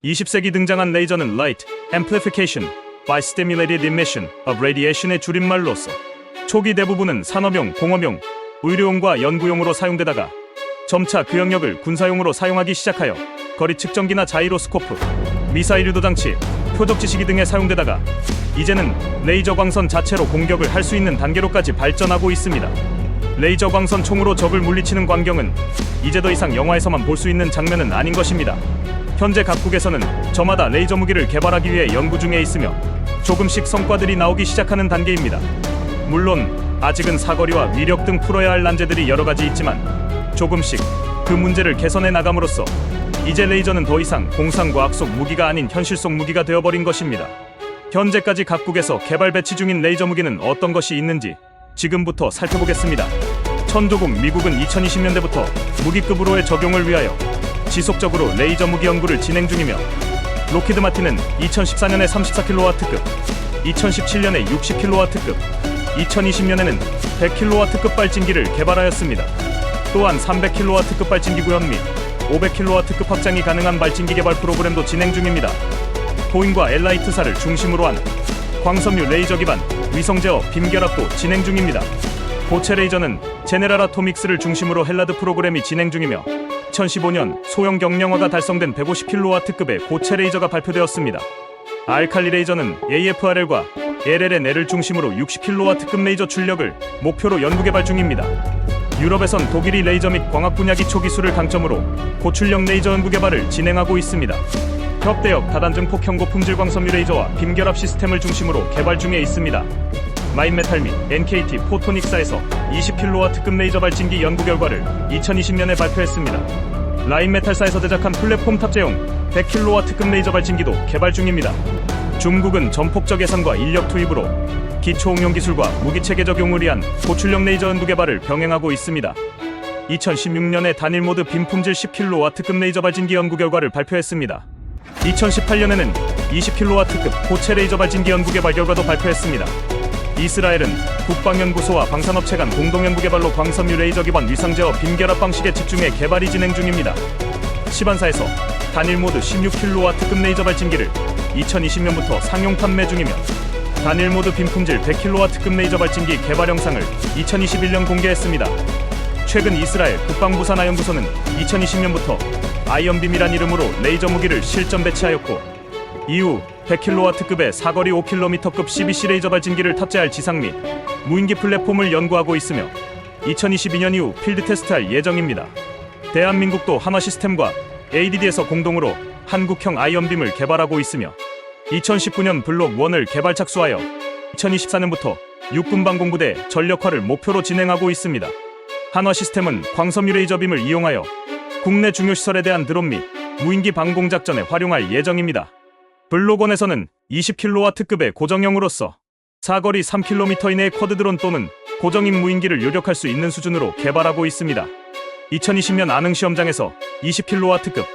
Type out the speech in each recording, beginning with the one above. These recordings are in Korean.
20세기 등장한 레이저는 Light Amplification by Stimulated Emission of Radiation의 줄임말로서 초기 대부분은 산업용, 공업용, 의료용과 연구용으로 사용되다가 점차 그 영역을 군사용으로 사용하기 시작하여 거리 측정기나 자이로스코프, 미사일 유도 장치, 표적 지시기 등에 사용되다가 이제는 레이저 광선 자체로 공격을 할 수 있는 단계로까지 발전하고 있습니다. 레이저 광선 총으로 적을 물리치는 광경은 이제 더 이상 영화에서만 볼 수 있는 장면은 아닌 것입니다. 현재 각국에서는 저마다 레이저 무기를 개발하기 위해 연구 중에 있으며 조금씩 성과들이 나오기 시작하는 단계입니다. 물론 아직은 사거리와 위력 등 풀어야 할 난제들이 여러 가지 있지만 조금씩 그 문제를 개선해 나감으로써 이제 레이저는 더 이상 공상과학 속 무기가 아닌 현실 속 무기가 되어버린 것입니다. 현재까지 각국에서 개발 배치 중인 레이저 무기는 어떤 것이 있는지 지금부터 살펴보겠습니다. 천조국 미국은 2020년대부터 무기급으로의 적용을 위하여 지속적으로 레이저 무기 연구를 진행 중이며 록히드 마틴은 2014년에 34kW급, 2017년에 60kW급, 2020년에는 100kW급 발진기를 개발하였습니다. 또한 300kW급 발진기 구현 및 500kW급 확장이 가능한 발진기 개발 프로그램도 진행 중입니다. 보잉과 엘라이트사를 중심으로 한 광섬유 레이저 기반 위성 제어 빔 결합도 진행 중입니다. 고체 레이저는 제네랄 아토믹스를 중심으로 헬라드 프로그램이 진행 중이며 2015년 소형 경량화가 달성된 150kW급의 고체 레이저가 발표되었습니다. 알칼리 레이저는 AFRL과 LLNL을 중심으로 60kW급 레이저 출력을 목표로 연구 개발 중입니다. 유럽에선 독일이 레이저 및 광학 분야 기초 기술을 강점으로 고출력 레이저 연구 개발을 진행하고 있습니다. 협대역 다단증 폭형고 품질 광섬유 레이저와 빔 결합 시스템을 중심으로 개발 중에 있습니다. 마인메탈 및 NKT 포토닉사에서 20kW급 레이저 발진기 연구 결과를 2020년에 발표했습니다. 라인메탈사에서 제작한 플랫폼 탑재용 100kW급 레이저 발진기도 개발 중입니다. 중국은 전폭적 예산과 인력 투입으로 기초 응용 기술과 무기체계 적용을 위한 고출력 레이저 연구 개발을 병행하고 있습니다. 2016년에 단일 모드 빔 품질 10kW급 레이저 발진기 연구 결과를 발표했습니다. 2018년에는 20kW급 고체 레이저 발진기 연구 개발 결과도 발표했습니다. 이스라엘은 국방연구소와 방산업체 간 공동연구 개발로 광섬유 레이저 기반 위상제어 빔 결합 방식에 집중해 개발이 진행 중입니다. 시반사에서 단일 모드 16kW급 레이저 발진기를 2020년부터 상용 판매 중이며 단일 모드 빔 품질 100kW급 레이저 발진기 개발 영상을 2021년 공개했습니다. 최근 이스라엘 국방부산하연구소는 2020년부터 아이언빔이란 이름으로 레이저 무기를 실전 배치하였고 이후 100kW급의 사거리 5km급 CBC 레이저 발진기를 탑재할 지상 및 무인기 플랫폼을 연구하고 있으며 2022년 이후 필드 테스트할 예정입니다. 대한민국도 한화시스템과 ADD에서 공동으로 한국형 아이언빔을 개발하고 있으며 2019년 블록 1을 개발 착수하여 2024년부터 육군방공부대 전력화를 목표로 진행하고 있습니다. 한화시스템은 광섬유 레이저빔을 이용하여 국내 중요시설에 대한 드론 및 무인기 방공작전에 활용할 예정입니다. 블록 1에서는 20kW급의 고정형으로서 사거리 3km 이내의 쿼드 드론 또는 고정임 무인기를 요격할 수 있는 수준으로 개발하고 있습니다. 2020년 안흥 시험장에서 20kW급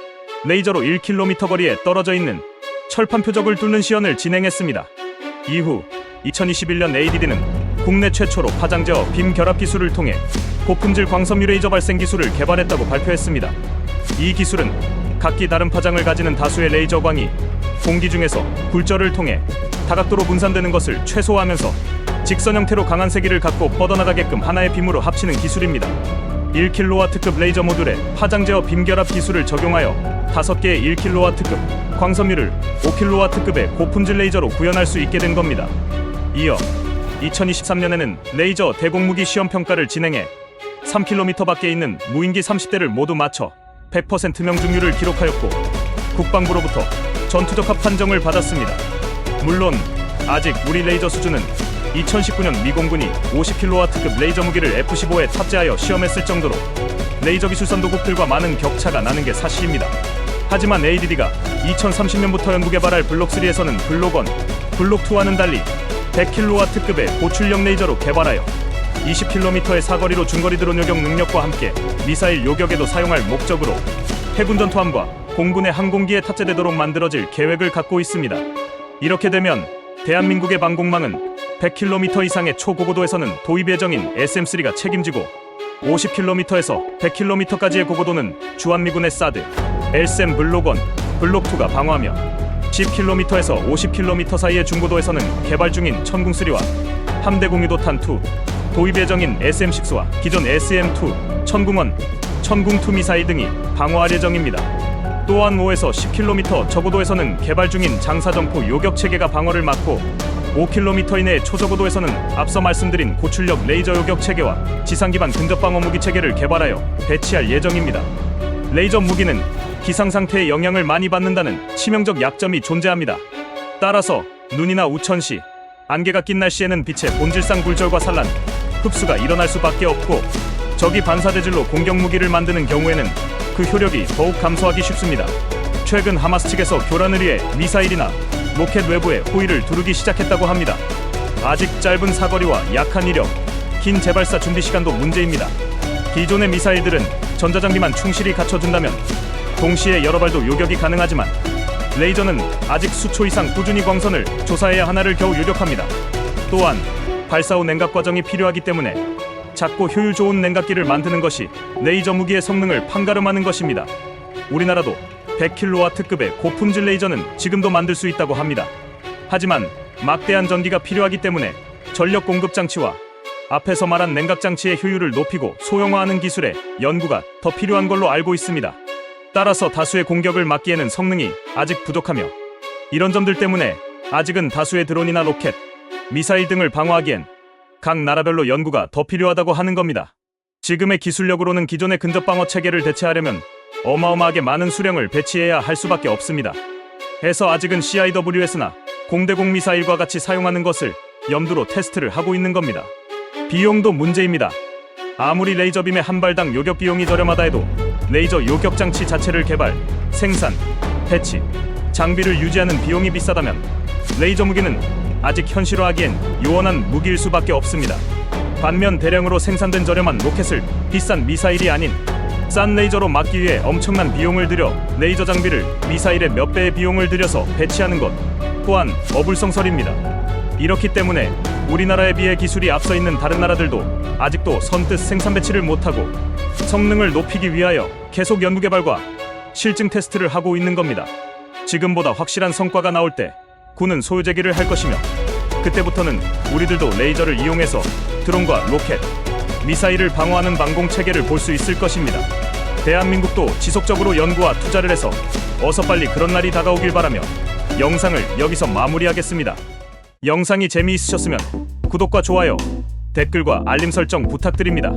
레이저로 1km 거리에 떨어져 있는 철판 표적을 뚫는 시연을 진행했습니다. 이후 2021년 ADD는 국내 최초로 파장 제어 빔 결합 기술을 통해 고품질 광섬유 레이저 발생 기술을 개발했다고 발표했습니다. 이 기술은 각기 다른 파장을 가지는 다수의 레이저광이 공기 중에서 굴절을 통해 다각도로 분산되는 것을 최소화하면서 직선 형태로 강한 세기를 갖고 뻗어나가게끔 하나의 빔으로 합치는 기술입니다. 1kW급 레이저 모듈에 파장 제어 빔 결합 기술을 적용하여 5개의 1kW급 광섬유를 5kW급의 고품질 레이저로 구현할 수 있게 된 겁니다. 이어 2023년에는 레이저 대공무기 시험 평가를 진행해 3km 밖에 있는 무인기 30대를 모두 맞춰 100% 명중률을 기록하였고 국방부로부터 전투적합 판정을 받았습니다. 물론 아직 우리 레이저 수준은 2019년 미 공군이 50kW급 레이저 무기를 F-15에 탑재하여 시험했을 정도로 레이저 기술 선도국들과 많은 격차가 나는 게 사실입니다. 하지만 ADD가 2030년부터 연구 개발할 블록 3에서는 블록 1, 블록 2와는 달리 100kW급의 고출력 레이저로 개발하여 20km의 사거리로 중거리 드론 요격 능력과 함께 미사일 요격에도 사용할 목적으로 해군 전투함과 공군의 항공기에 탑재되도록 만들어질 계획을 갖고 있습니다. 이렇게 되면 대한민국의 방공망은 100km 이상의 초고고도에서는 도입 예정인 SM-3가 책임지고 50km에서 100km까지의 고고도는 주한미군의 사드, LSM 블록 1, 블록2가 방어하며 10km에서 50km 사이의 중고도에서는 개발 중인 천궁3와 함대 공유도탄 2 도입 예정인 SM6와 기존 SM2 천궁1, 천궁2 미사일 등이 방어할 예정입니다. 또한 5에서 10km 저고도에서는 개발 중인 장사정포 요격 체계가 방어를 막고 5km 이내의 초저고도에서는 앞서 말씀드린 고출력 레이저 요격 체계와 지상 기반 근접 방어 무기 체계를 개발하여 배치할 예정입니다. 레이저 무기는 기상 상태의 영향을 많이 받는다는 치명적 약점이 존재합니다. 따라서 눈이나 우천 시, 안개가 낀 날씨에는 빛의 본질상 굴절과 산란, 흡수가 일어날 수밖에 없고 적이 반사대질로 공격 무기를 만드는 경우에는 그 효력이 더욱 감소하기 쉽습니다. 최근 하마스 측에서 교란을 위해 미사일이나 로켓 외부에 호위를 두르기 시작했다고 합니다. 아직 짧은 사거리와 약한 이력, 긴 재발사 준비 시간도 문제입니다. 기존의 미사일들은 전자장비만 충실히 갖춰준다면 동시에 여러 발도 요격이 가능하지만 레이저는 아직 수초 이상 꾸준히 광선을 조사해야 하나를 겨우 요격합니다. 또한 발사 후 냉각 과정이 필요하기 때문에 작고 효율 좋은 냉각기를 만드는 것이 레이저 무기의 성능을 판가름하는 것입니다. 우리나라도 100kW급의 고품질 레이저는 지금도 만들 수 있다고 합니다. 하지만 막대한 전기가 필요하기 때문에 전력 공급 장치와 앞에서 말한 냉각 장치의 효율을 높이고 소형화하는 기술에 연구가 더 필요한 걸로 알고 있습니다. 따라서 다수의 공격을 막기에는 성능이 아직 부족하며 이런 점들 때문에 아직은 다수의 드론이나 로켓, 미사일 등을 방어하기엔 각 나라별로 연구가 더 필요하다고 하는 겁니다. 지금의 기술력으로는 기존의 근접 방어 체계를 대체하려면 어마어마하게 많은 수령을 배치해야 할 수밖에 없습니다. 해서 아직은 CIWS나 공대공 미사일과 같이 사용하는 것을 염두로 테스트를 하고 있는 겁니다. 비용도 문제입니다. 아무리 레이저빔의 한 발당 요격 비용이 저렴하다 해도 레이저 요격 장치 자체를 개발, 생산, 배치, 장비를 유지하는 비용이 비싸다면 레이저 무기는 아직 현실화하기엔 요원한 무기일 수밖에 없습니다. 반면 대량으로 생산된 저렴한 로켓을 비싼 미사일이 아닌 싼 레이저로 막기 위해 엄청난 비용을 들여 레이저 장비를 미사일의 몇 배의 비용을 들여서 배치하는 것 또한 어불성설입니다. 이렇기 때문에 우리나라에 비해 기술이 앞서 있는 다른 나라들도 아직도 선뜻 생산 배치를 못하고 성능을 높이기 위하여 계속 연구 개발과 실증 테스트를 하고 있는 겁니다. 지금보다 확실한 성과가 나올 때 군은 소유제기를 할 것이며 그때부터는 우리들도 레이저를 이용해서 드론과 로켓, 미사일을 방어하는 방공 체계를 볼 수 있을 것입니다. 대한민국도 지속적으로 연구와 투자를 해서 어서 빨리 그런 날이 다가오길 바라며 영상을 여기서 마무리하겠습니다. 영상이 재미있으셨으면 구독과 좋아요, 댓글과 알림 설정 부탁드립니다.